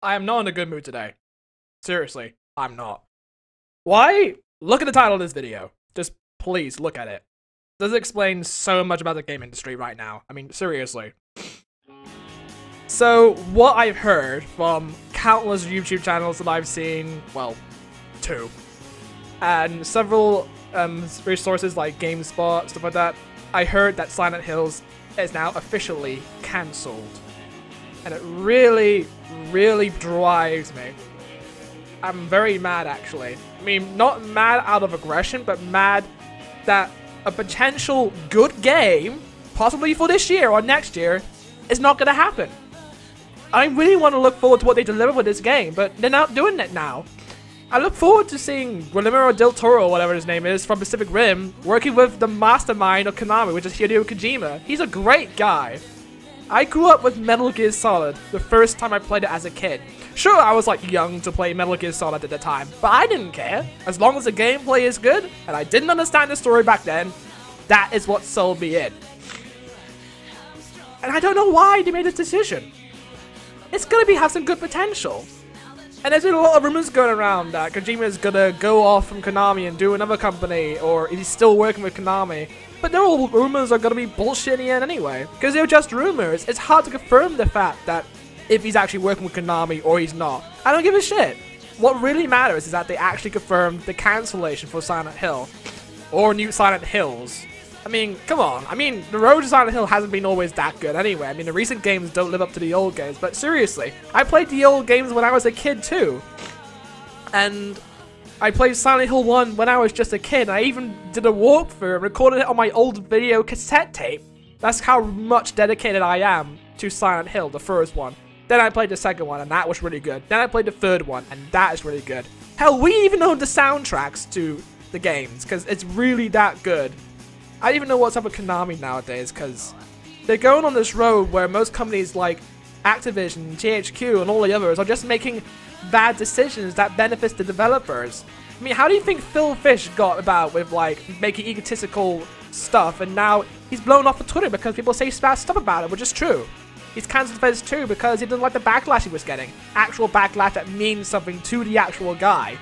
I am not in a good mood today. Seriously, I'm not. Why? Look at the title of this video. Just please look at it. This explains so much about the game industry right now. I mean, seriously. So, what I've heard from countless YouTube channels that I've seen, well, 2, and several resources like GameSpot, stuff like that, I heard that Silent Hills is now officially cancelled. And it really, really drives me. I'm very mad, actually. I mean, not mad out of aggression, but mad that a potential good game, possibly for this year or next year, is not going to happen. I really want to look forward to what they deliver with this game, but they're not doing it now. I look forward to seeing Guillermo del Toro, whatever his name is, from Pacific Rim, working with the mastermind of Konami, which is Hideo Kojima. He's a great guy. I grew up with Metal Gear Solid the first time I played it as a kid. Sure, I was like young to play Metal Gear Solid at the time, but I didn't care. As long as the gameplay is good, and I didn't understand the story back then, that is what sold me in. And I don't know why they made this decision. It's gonna have some good potential. And there's been a lot of rumors going around that Kojima is gonna go off from Konami and do another company, or he's still working with Konami. But they're all rumors are gonna be bullshit in the end anyway, because they're just rumors. It's hard to confirm the fact that if he's actually working with Konami or he's not. I don't give a shit. What really matters is that they actually confirmed the cancellation for Silent Hill, or New Silent Hills. I mean, come on. I mean, the road to Silent Hill hasn't been always that good anyway. I mean, the recent games don't live up to the old games, but seriously, I played the old games when I was a kid too. And I played Silent Hill 1 when I was just a kid. I even did a walkthrough and recorded it on my old video cassette tape. That's how much dedicated I am to Silent Hill, the first one. Then I played the second one, and that was really good. Then I played the third one, and that is really good. Hell, we even own the soundtracks to the games, because it's really that good. I don't even know what's up with Konami nowadays, because they're going on this road where most companies like Activision, THQ, and all the others are just making bad decisions that benefits the developers. I mean, how do you think Phil Fish got about with like making egotistical stuff, and now he's blown off on Twitter because people say bad stuff about it, which is true. He's cancelled Fez 2 because he didn't like the backlash he was getting. Actual backlash that means something to the actual guy.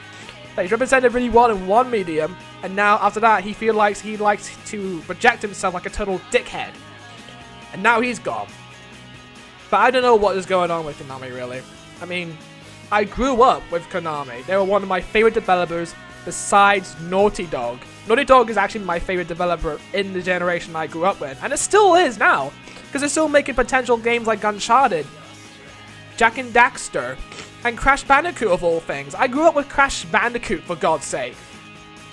That he's represented really well in one medium, and now after that he likes to project himself like a total dickhead. And now he's gone. But I don't know what is going on with Konami really. I mean, I grew up with Konami. They were one of my favorite developers besides Naughty Dog. Naughty Dog is actually my favorite developer in the generation I grew up with, and it still is now, because they're still making potential games like Uncharted, Jak and Daxter, and Crash Bandicoot of all things. I grew up with Crash Bandicoot, for God's sake.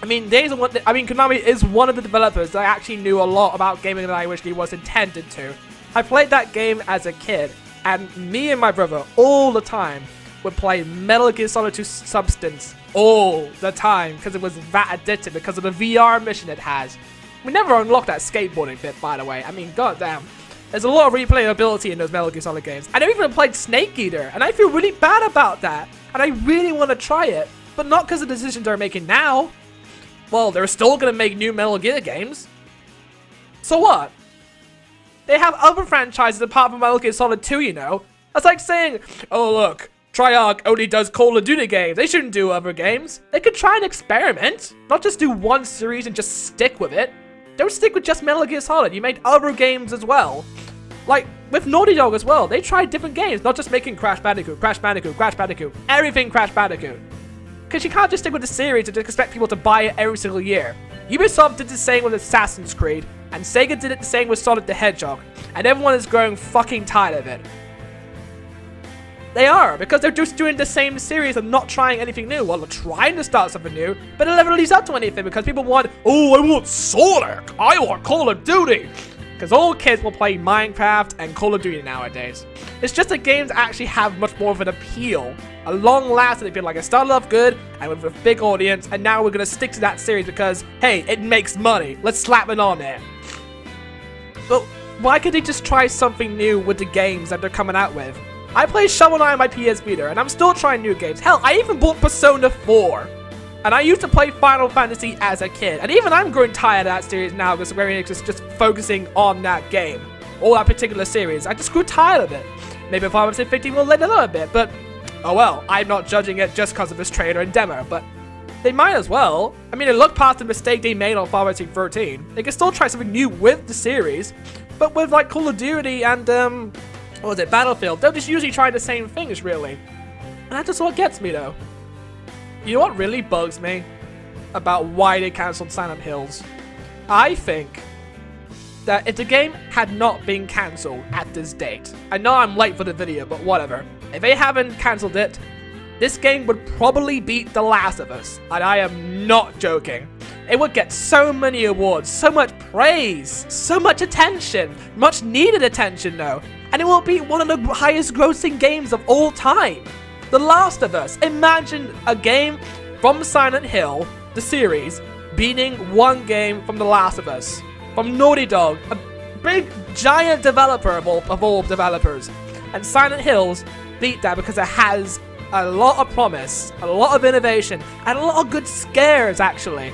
I mean, Konami is one of the developers that I actually knew a lot about gaming than I wish he was intended to. I played that game as a kid, and me and my brother, all the time, would play Metal Gear Solid 2 Substance all the time, because it was that addictive, because of the VR mission it has. We never unlocked that skateboarding bit, by the way. I mean, goddamn. There's a lot of replayability in those Metal Gear Solid games. I never even played Snake Eater, and I feel really bad about that. And I really want to try it, but not because of the decisions they're making now. Well, they're still going to make new Metal Gear games. So what? They have other franchises apart from Metal Gear Solid 2, you know? That's like saying, oh look, Treyarch only does Call of Duty games. They shouldn't do other games. They could try and experiment, not just do one series and just stick with it. Don't stick with just Metal Gear Solid. You made other games as well. Like, with Naughty Dog as well. They tried different games, not just making Crash Bandicoot, Crash Bandicoot, Crash Bandicoot. Everything Crash Bandicoot. Because you can't just stick with the series and just expect people to buy it every single year. Ubisoft did the same with Assassin's Creed, and Sega did it the same with Sonic the Hedgehog. And everyone is growing fucking tired of it. They are, because they're just doing the same series and not trying anything new. Well, they're trying to start something new, but it never leads up to anything because people want, oh, I want Sonic, I want Call of Duty. Because all kids will play Minecraft and Call of Duty nowadays. It's just that games actually have much more of an appeal, a long-lasting appeal. Like, it started off good and with a big audience, and now we're going to stick to that series because, hey, it makes money. Let's slap it on there. But why could they just try something new with the games that they're coming out with? I play Shovel Knight on my PS Vita, and I'm still trying new games. Hell, I even bought Persona 4. And I used to play Final Fantasy as a kid. And even I'm growing tired of that series now because Square Enix is just focusing on that game. Or that particular series. I just grew tired of it. Maybe Final Fantasy 15 will let it a bit, but Oh well, I'm not judging it just because of this trailer and demo, but they might as well. I mean, they look past the mistake they made on Final Fantasy 13. They can still try something new with the series, but with like Call of Duty and what was it, Battlefield, they'll just usually try the same things, really. And that's just what gets me, though. You know what really bugs me about why they cancelled Silent Hills? I think that if the game had not been cancelled at this date, I know I'm late for the video, but whatever. If they haven't cancelled it, this game would probably beat The Last of Us, and I am not joking. It would get so many awards, so much praise, so much attention, much needed attention though, and it will be one of the highest grossing games of all time. The Last of Us. Imagine a game from Silent Hill, the series, beating one game from The Last of Us, from Naughty Dog, a big giant developer of all developers, and Silent Hills beat that because it has a lot of promise, a lot of innovation, and a lot of good scares, actually,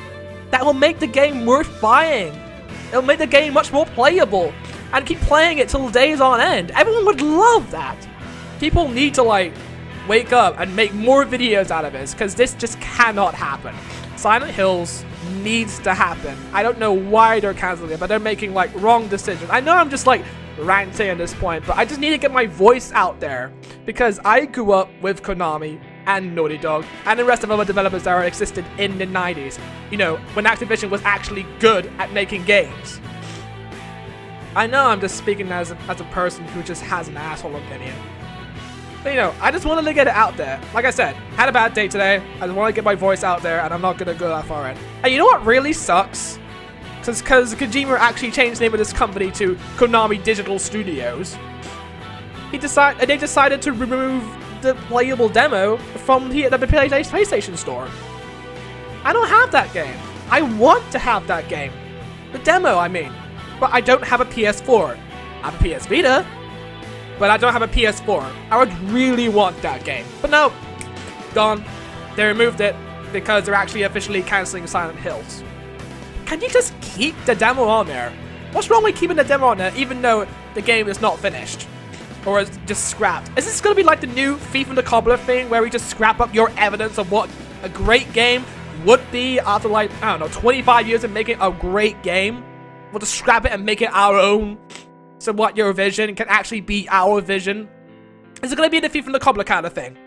that will make the game worth buying. It'll make the game much more playable, and keep playing it till days on end. Everyone would love that. People need to, like, wake up and make more videos out of this, because this just cannot happen. Silent Hills needs to happen. I don't know why they're canceling it, but they're making, like, wrong decisions. I know I'm just, like, ranting at this point, but I just need to get my voice out there, because I grew up with Konami and Naughty Dog and the rest of other developers that existed in the 90s, you know, when Activision was actually good at making games. I know I'm just speaking as a person who just has an asshole opinion, but you know, I just wanted to get it out there. Like I said, had a bad day today, I just want to get my voice out there, and I'm not gonna go that far in. And you know what really sucks? Because Kojima actually changed the name of this company to Konami Digital Studios. They decided to remove the playable demo from the PlayStation Store. I don't have that game. I want to have that game. The demo, I mean. But I don't have a PS4. I have a PS Vita, but I don't have a PS4. I would really want that game. But no, gone. They removed it because they're actually officially canceling Silent Hills. Can you just keep the demo on there? What's wrong with keeping the demo on there even though the game is not finished? Or is just scrapped? Is this going to be like the new Thief and the Cobbler thing where we just scrap up your evidence of what a great game would be after, like, I don't know, 25 years of making a great game? We'll just scrap it and make it our own. So what your vision can actually be our vision? Is it going to be the Thief and the Cobbler kind of thing?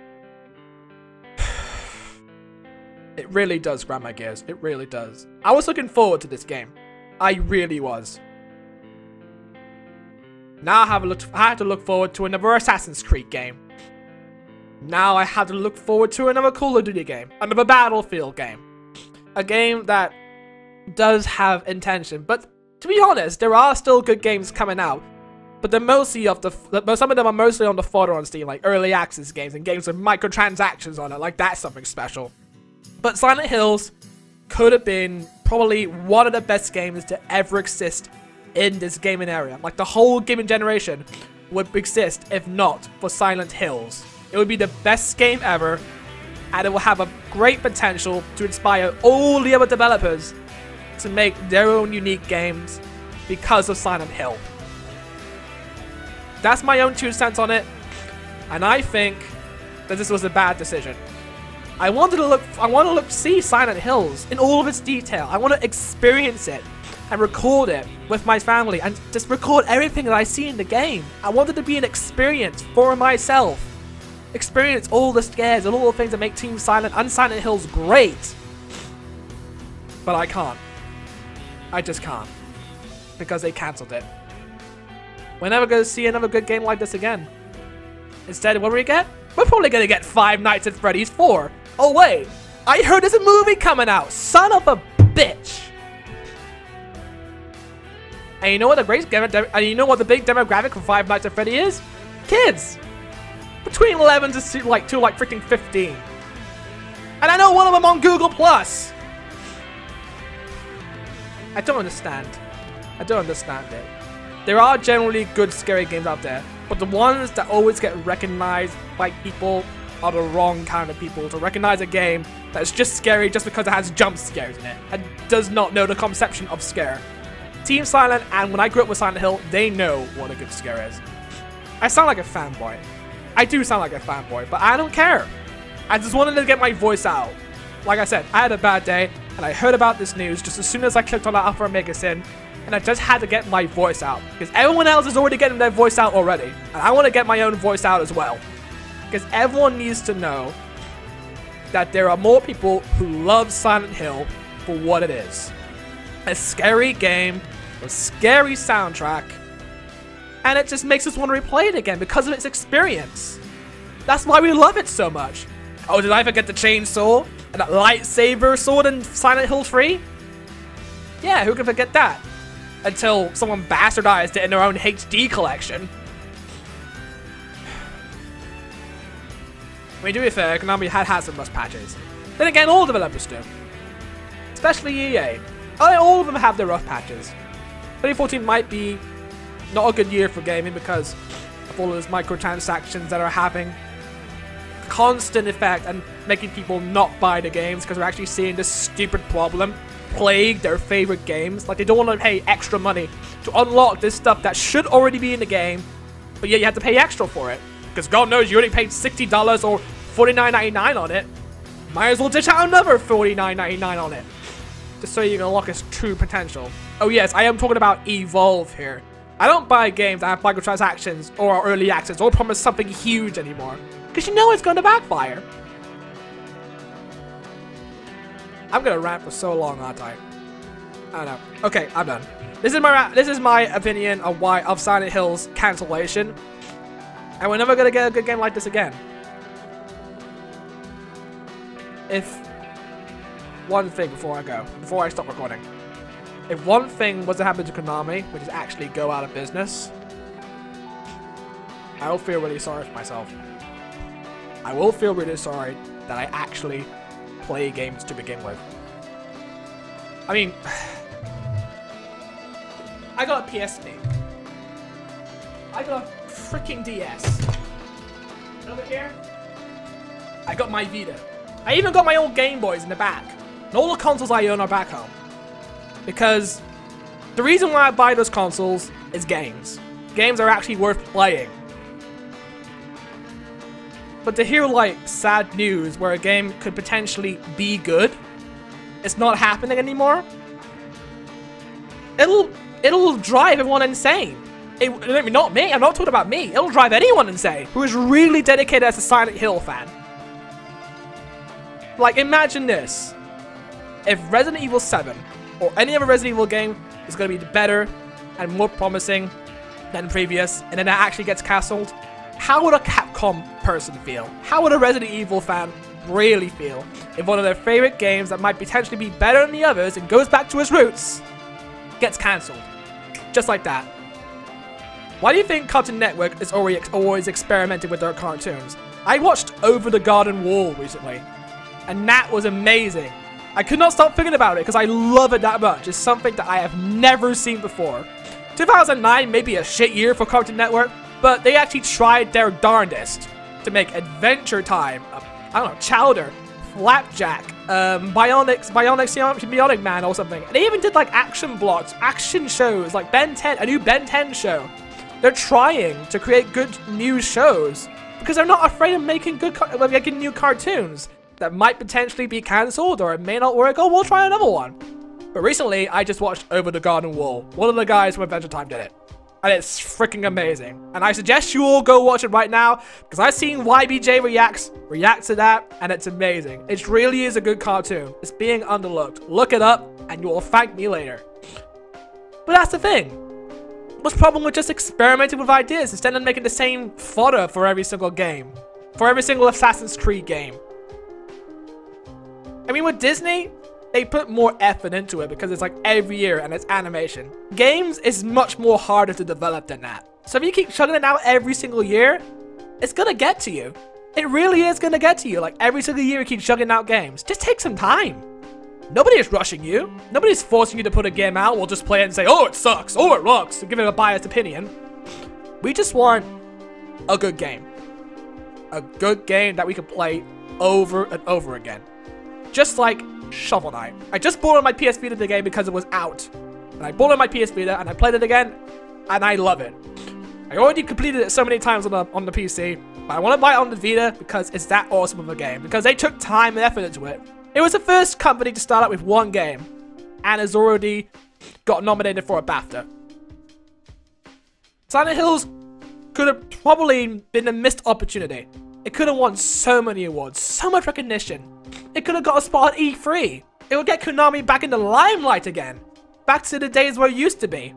It really does grind my gears. It really does. I was looking forward to this game. I really was. Now I have to look forward to another Assassin's Creed game. Now I have to look forward to another Call of Duty game. Another Battlefield game. A game that does have intention. But to be honest, there are still good games coming out. But they're mostly some of them are mostly on the fodder on Steam, like early access games and games with microtransactions on it. Like that's something special. But Silent Hills could have been probably one of the best games to ever exist in this gaming area. Like the whole gaming generation would exist if not for Silent Hills. It would be the best game ever, and it will have a great potential to inspire all the other developers to make their own unique games because of Silent Hill. That's my own 2 cents on it, and I think that this was a bad decision. I want to see Silent Hills in all of its detail. I want to experience it and record it with my family and just record everything that I see in the game. I want it to be an experience for myself. Experience all the scares and all the things that make Team Silent and Silent Hills great. But I can't. I just can't. Because they cancelled it. We're never going to see another good game like this again. Instead, what do we get? We're probably going to get Five Nights at Freddy's 4. Oh wait, I heard there's a movie coming out. Son of a bitch. And you know what the big demographic for Five Nights at Freddy is? Kids. Between 11 to like freaking 15. And I know one of them on Google Plus. I don't understand. I don't understand it. There are generally good scary games out there, but the ones that always get recognized by people are the wrong kind of people to recognize a game that's just scary just because it has jump scares in it and does not know the conception of scare. Team Silent, and when I grew up with Silent Hill, they know what a good scare is. I sound like a fanboy. I do sound like a fanboy, but I don't care. I just wanted to get my voice out. Like I said, I had a bad day, and I heard about this news just as soon as I clicked on that Alpha Omega Sin, and I just had to get my voice out. Because everyone else is already getting their voice out already, and I want to get my own voice out as well. Because everyone needs to know that there are more people who love Silent Hill for what it is. A scary game, a scary soundtrack, and it just makes us want to replay it again because of its experience. That's why we love it so much. Oh, did I forget the chainsaw and that lightsaber sword in Silent Hill 3? Yeah, who can forget that? Until someone bastardized it in their own HD collection. I mean, to be fair, Konami had some rust patches. Then again, all developers do. Especially EA. All of them have their rough patches. 2014 might be not a good year for gaming because of all those microtransactions that are having constant effect and making people not buy the games because they're actually seeing this stupid problem plague their favorite games. Like, they don't want to pay extra money to unlock this stuff that should already be in the game, but yet you have to pay extra for it. Because God knows you already paid $60 or $49.99 on it. Might as well dish out another $49.99 on it. Just so you can unlock its true potential. Oh yes, I am talking about Evolve here. I don't buy games that have microtransactions or are early access or promise something huge anymore. Because you know it's going to backfire. I'm going to rant for so long, aren't I? I don't know. Okay, I'm done. This is my opinion of Silent Hill's cancellation. And we're never going to get a good game like this again. If one thing before I stop recording. If one thing was to happen to Konami, which is actually go out of business, I will feel really sorry for myself. I will feel really sorry that I actually play games to begin with. I mean, I got a PSP. I got a freaking DS. And over here, I got my Vita. I even got my old Game Boys in the back. And all the consoles I own are back home. Because the reason why I buy those consoles is games. Games are actually worth playing. But to hear like sad news where a game could potentially be good, it's not happening anymore. It'll drive everyone insane. Not me, I'm not talking about me. It'll drive anyone insane who is really dedicated as a Silent Hill fan. Like, imagine this. If Resident Evil 7 or any other Resident Evil game is going to be better and more promising than previous, and then that actually gets cancelled, how would a Capcom person feel? How would a Resident Evil fan really feel if one of their favorite games that might potentially be better than the others and goes back to its roots gets cancelled? Just like that. Why do you think Cartoon Network is always experimenting with their cartoons? I watched Over the Garden Wall recently, and that was amazing. I could not stop thinking about it because I love it that much. It's something that I have never seen before. 2009 may be a shit year for Cartoon Network, but they actually tried their darndest to make Adventure Time, I don't know, Chowder, Flapjack, Bionic Man or something. And they even did like action blocks, action shows, like Ben 10, a new Ben 10 show. They're trying to create good new shows because they're not afraid of making making new cartoons that might potentially be cancelled or it may not work. Oh, we'll try another one. But recently, I just watched Over the Garden Wall. One of the guys from Adventure Time did it. And it's freaking amazing. And I suggest you all go watch it right now because I've seen YBJ react to that, and it's amazing. It really is a good cartoon. It's being underlooked. Look it up and you will thank me later. But that's the thing. What's the problem with just experimenting with ideas instead of making the same fodder for every single game? For every single Assassin's Creed game? I mean, with Disney, they put more effort into it because it's like every year and it's animation. Games is much more harder to develop than that. So if you keep chugging it out every single year, it's gonna get to you. It really is gonna get to you. Like every single year you keep chugging out games. Just take some time. Nobody is rushing you. Nobody's forcing you to put a game out. We'll just play it and say, oh, it sucks. Oh, it rocks. And give it a biased opinion. We just want a good game. A good game that we can play over and over again. Just like Shovel Knight. I just bought on my PS Vita the game because it was out. And I bought on my PS Vita and I played it again and I love it. I already completed it so many times on the PC, but I want to buy it on the Vita because it's that awesome of a game. Because they took time and effort into it. It was the first company to start out with one game, and has already got nominated for a BAFTA. Silent Hills could have probably been a missed opportunity. It could have won so many awards, so much recognition. It could have got a spot at E3. It would get Konami back in the limelight again. Back to the days where it used to be.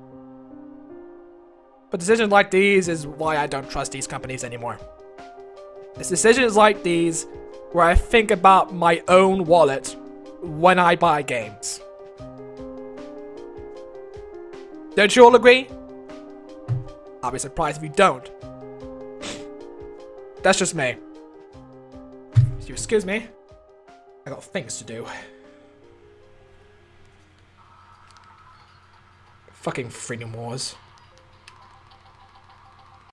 But decisions like these is why I don't trust these companies anymore. It's decisions like these where I think about my own wallet when I buy games. Don't you all agree? I'll be surprised if you don't. That's just me. If you excuse me, I got things to do. Fucking freedom wars.